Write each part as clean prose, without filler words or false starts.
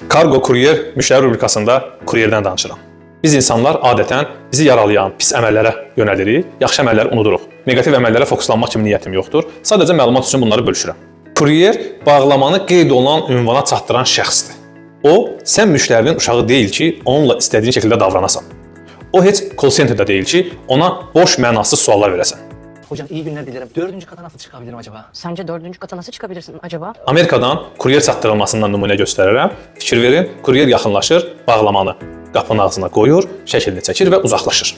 Kargo kuryer müştəri rubrikasında kuryerdən danışıram. Biz insanlar adətən bizi yaralayan pis əməllərə yönəlirik, yaxşı əməlləri unuduruq. Negativ əməllərə fokuslanmaq kimi niyyətim yoxdur. Sadəcə məlumat üçün bunları bölüşürəm. Kuryer bağlamanı qeyd olunan ünvana çatdıran şəxsdir. O, sən müştərinin uşağı deyil ki, onunla istədiyin şəkildə davranasan. O heç call center'da deyil ki, ona boş mənasız suallar verəsən. Hocam iyi günler dilerim. 4. kata nasıl çıkabilirim acaba? Sence 4. kata nasıl çıkabilirsin acaba? Amerikadan kuryer çatdırılmasından nümunə göstərərəm. Fikir verin, kuryer yaxınlaşır, bağlamanı qapının ağzına qoyur, şəklini çəkir və uzaqlaşır.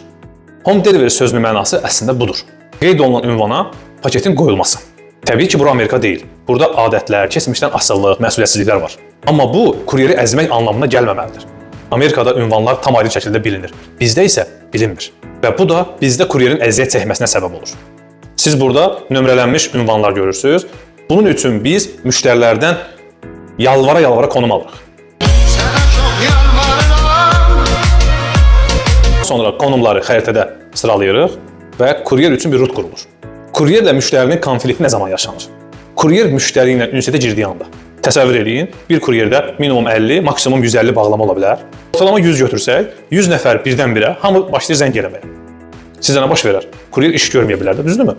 Home delivery sözünün mənası əslində budur. Qeyd olunan ünvana paketin qoyulması. Təbii ki, bura Amerika deyil. Burada adətlər, keçmişdən asıllıq, məsuliyyətsizliklər var. Amma bu, kuryeri əzmək anlamına gəlməməlidir. Amerikada ünvanlar tam ayrı şəkildə bilinir. Bizdə isə bilinmir. Və bu da bizdə kuryerin əziyyət çəkməsinə səbəb olur. Siz burada nömrələnmiş ünvanlar görürsünüz. Bunun üçün biz müştərilərdən yalvara konum alırıq. Sonra konumları xəritədə sıralayırıq və kuryer üçün bir rut qurulur. Kuryerlə müştərinin konflikti nə zaman yaşanır? Kuryer müştəri ilə ünsiyyətə girdiyi anda. Təsəvvür edin, bir kuryerdə minimum 50, maksimum 150 bağlama ola bilər. Ortalama 100 götürsək, 100 nəfər birdən-birə hamı başlayır zəng eləməyə. Sizə nə baş verər? Kuryer iş görməyə bilər də, düzdürmü?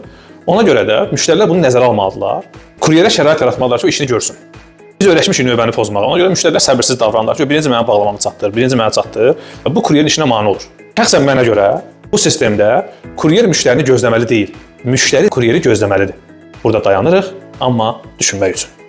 Ona görə də müştərilər bunu nəzərə almalıdırlar. Kuryerə şərait yaratmalıdırlar ki, o işini görsün. Biz öyrəşmişik növbəni pozmağa. Ona görə müştərilər səbirsiz davranırlar ki, birinci mənə bağlamamı çatdır, birinci mənə çatdır və bu kuryerin işinə mane olur. Şəxsən mənə görə bu sistemdə kuryer müştərini gözləməli deyil, müştəri kuryeri gözləməlidir. Burada dayanırıq, amma düşünmək üçün.